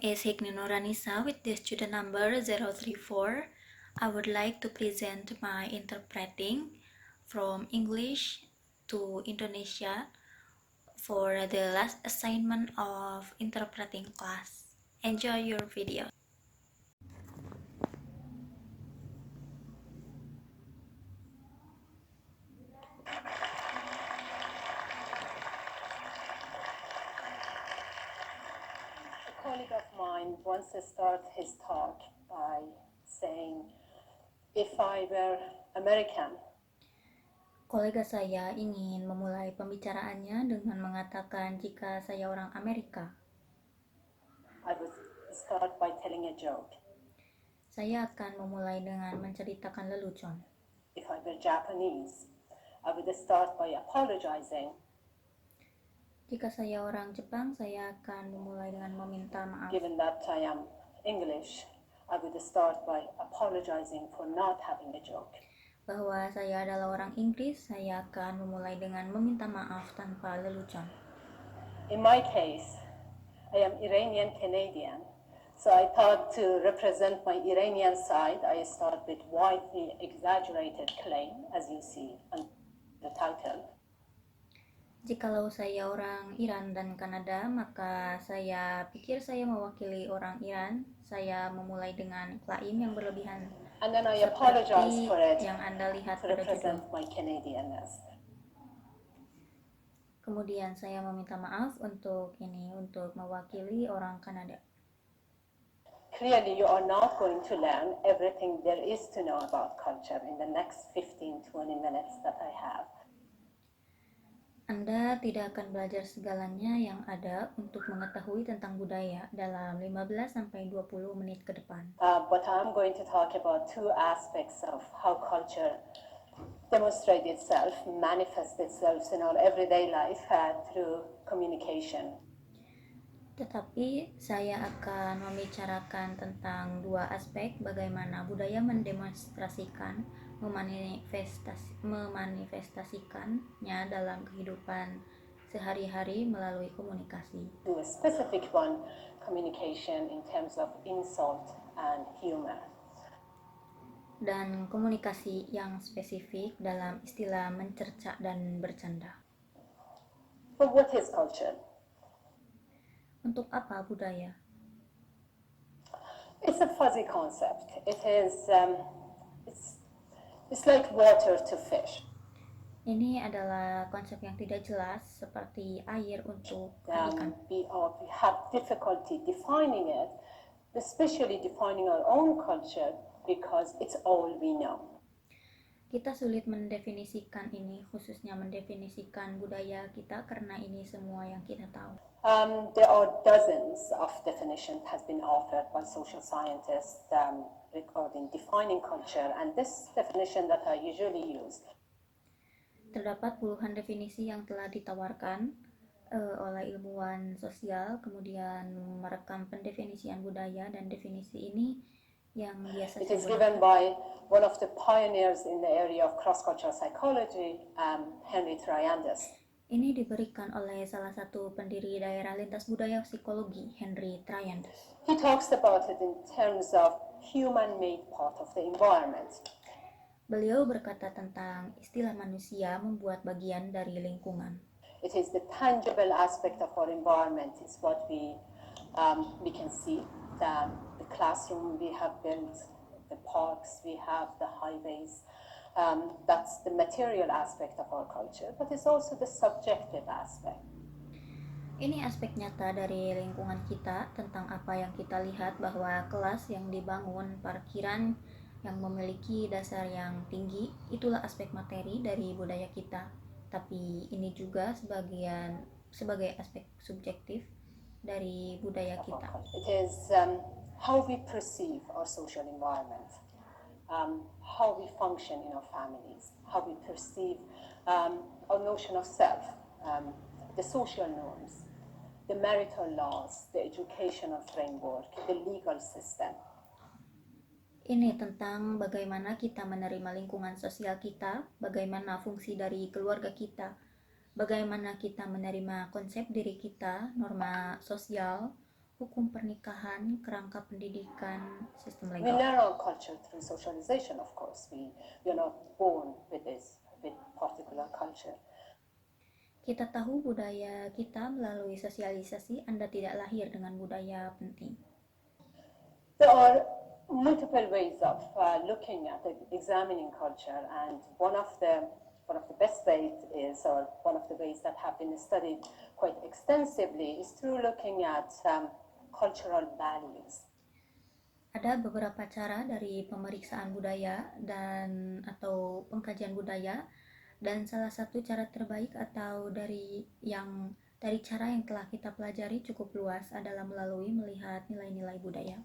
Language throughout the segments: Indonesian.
is Hiqni Nuranisa with the student number 034. I would like to present my interpreting from English to Indonesia for the last assignment of interpreting class. Enjoy your video. A colleague of mine once started his talk by saying, if I were American, Kolega saya ingin memulai pembicaraannya dengan mengatakan jika saya orang Amerika, I would start by telling a joke. saya akan memulai dengan menceritakan lelucon. If I were Japanese, I would start by apologizing. Jika saya orang Jepang, saya akan memulai dengan meminta maaf. Given that I am English, I would start by apologizing for not having a joke. Bahwa saya adalah orang Inggris, saya akan memulai dengan meminta maaf tanpa lelucon. In my case, I am Iranian Canadian, so I thought to represent my Iranian side, I start with widely exaggerated claim, as you see on the title. Jikalau saya orang Iran dan Kanada, maka saya pikir saya mewakili orang Iran. Saya memulai dengan klaim yang berlebihan. And then I apologize for it, yang Anda lihat to pada judul. represent my Canadianness. Kemudian saya meminta maaf untuk mewakili orang Kanada. Clearly, you are not going to learn everything there is to know about culture in the next 15-20 minutes that I have. Anda tidak akan belajar segalanya yang ada untuk mengetahui tentang budaya dalam 15-20 menit ke depan. But I'm going to talk about two aspects of how culture demonstrates itself, manifests itself in our everyday life through communication. Tetapi saya akan membicarakan tentang dua aspek bagaimana budaya mendemonstrasikan, memanifestasikannya dalam kehidupan sehari-hari melalui komunikasi. To a specific one, communication in terms of insult and humor. Dan komunikasi yang spesifik dalam istilah mencerca dan bercanda. But what is culture? Untuk apa budaya? It's a fuzzy concept. It is, it's like water to fish. Ini adalah konsep yang tidak jelas seperti air untuk ikan. We have difficulty defining it, especially defining our own culture, because it's all we know. Kita sulit mendefinisikan ini, khususnya mendefinisikan budaya kita karena ini semua yang kita tahu. There are dozens of definitions has been offered by social scientists regarding defining culture, and this definition that I usually use. Terdapat puluhan definisi yang telah ditawarkan oleh ilmuwan sosial, kemudian merekam pendefinisian budaya, dan definisi ini yang biasa It is given by one of the pioneers in the area of cross-cultural psychology, Hiqni Nuranisa. Ini diberikan oleh salah satu pendiri daerah lintas budaya psikologi, Hiqni Nuranisa. He talks about it in terms of human-made part of the environment. Beliau berkata tentang istilah manusia membuat bagian dari lingkungan. It is the tangible aspect of our environment. It's what we can see. The classroom we have built, the parks we have, the highways. That's the material aspect of our culture, but it's also the subjective aspect. Ini aspek nyata dari lingkungan kita tentang apa yang kita lihat, bahwa kelas yang dibangun, parkiran yang memiliki dasar yang tinggi, itulah aspek materi dari budaya kita. Tapi ini juga sebagai aspek subjektif dari budaya kita. It is how we perceive our social environment. How we function in our families, how we perceive our notion of self, the social norms, the marital laws, the educational framework, the legal system. Ini tentang bagaimana kita menerima lingkungan sosial kita, bagaimana fungsi dari keluarga kita, bagaimana kita menerima konsep diri kita, norma sosial, hukum pernikahan, kerangka pendidikan, sistem We legal. learn our culture through socialization, of course. We are not born with particular culture. Kita tahu budaya kita melalui sosialisasi. Anda tidak lahir dengan budaya penting. There are multiple ways of looking at examining culture, and one of the best ways is, or one of the ways that have been studied quite extensively, is through looking at cultural values. Ada beberapa cara dari pemeriksaan budaya dan atau pengkajian budaya, dan salah satu cara terbaik atau dari cara yang telah kita pelajari cukup luas adalah melalui melihat nilai-nilai budaya.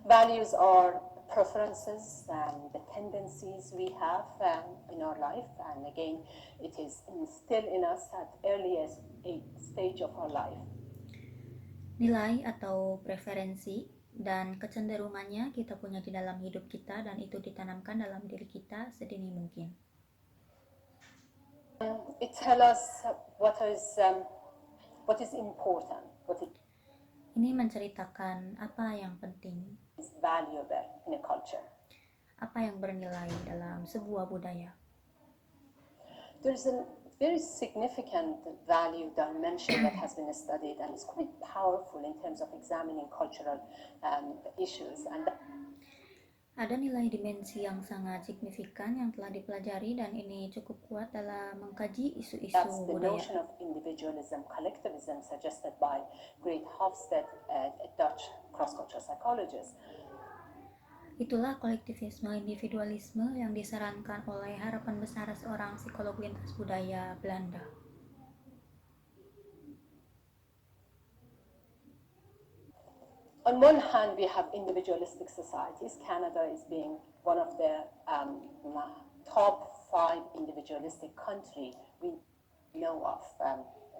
Values are preferences and the tendencies we have in our life, and again, it is instilled in us at earliest stage of our life. Nilai atau preferensi dan kecenderungannya kita punya di dalam hidup kita, dan itu ditanamkan dalam diri kita sedini mungkin. It tells us what is important, Ini menceritakan apa yang penting, is valuable in a culture. apa yang bernilai dalam sebuah budaya. There's a very significant value dimension that has been studied and is quite powerful in terms of examining cultural issues. And Ada nilai dimensi yang sangat signifikan yang telah dipelajari, dan ini cukup kuat dalam mengkaji isu-isu that's the budaya. notion of individualism, collectivism, suggested by great Hofstede, a Dutch cross-cultural psychologist. Itulah kolektivisme individualisme yang disarankan oleh harapan besar seorang psikolog lintas budaya Belanda. On one hand, we have individualistic societies. Canada is being one of the top 5 individualistic country we know of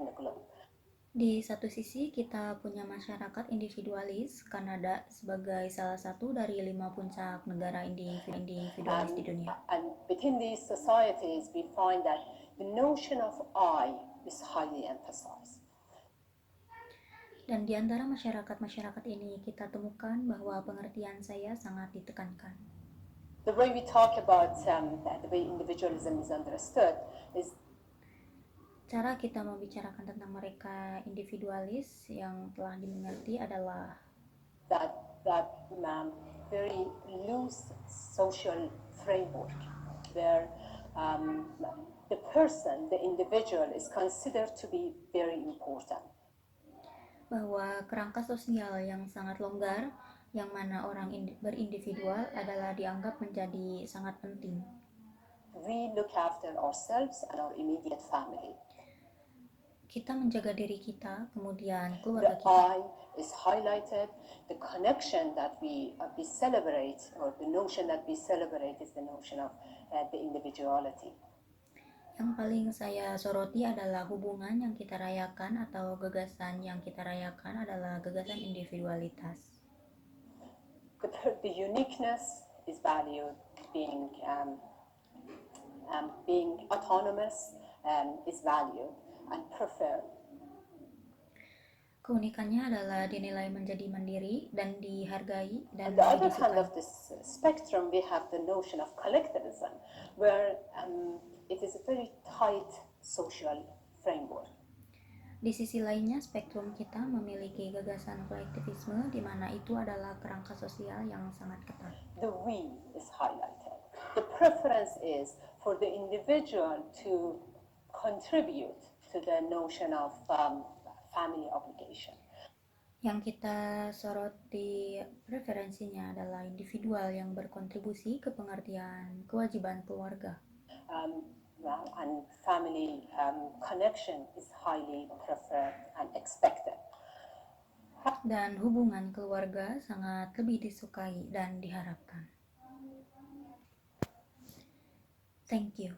in the globe. Di satu sisi kita punya masyarakat individualis, Kanada sebagai salah satu dari 5 puncak negara individualis di dunia. And within these societies, we find that the notion of I is highly emphasized. Dan di antara masyarakat-masyarakat ini kita temukan bahwa pengertian saya sangat ditekankan. The way we talk about the way individualism is understood is Cara kita membicarakan tentang mereka individualis yang telah dimengerti adalah that very loose social framework where the person, the individual, is considered to be very important. bahwa kerangka sosial yang sangat longgar, yang mana orang berindividual adalah dianggap menjadi sangat penting. We look after ourselves and our immediate family. Kita menjaga diri kita, kemudian The keluarga kita. I is highlighted. The connection that we celebrate, or the notion that we celebrate, is the notion of the individuality. Yang paling saya soroti adalah hubungan yang kita rayakan atau gagasan yang kita rayakan adalah gagasan individualitas. The uniqueness is valued. Being autonomous is valued and preferred. Keunikannya adalah dinilai menjadi mandiri dan dihargai dan On the other hand disukai. of this spectrum, we have the notion of collectivism, where it is a very tight social framework. Di sisi lainnya, spektrum kita memiliki gagasan kolektivisme, di mana itu adalah kerangka sosial yang sangat ketat. The we is highlighted. The preference is for the individual to contribute to the notion of family obligation. Yang kita soroti preferensinya adalah individual yang berkontribusi ke pengertian kewajiban keluarga. And family connection is highly preferred and expected. Dan hubungan keluarga sangat lebih disukai dan diharapkan. Thank you.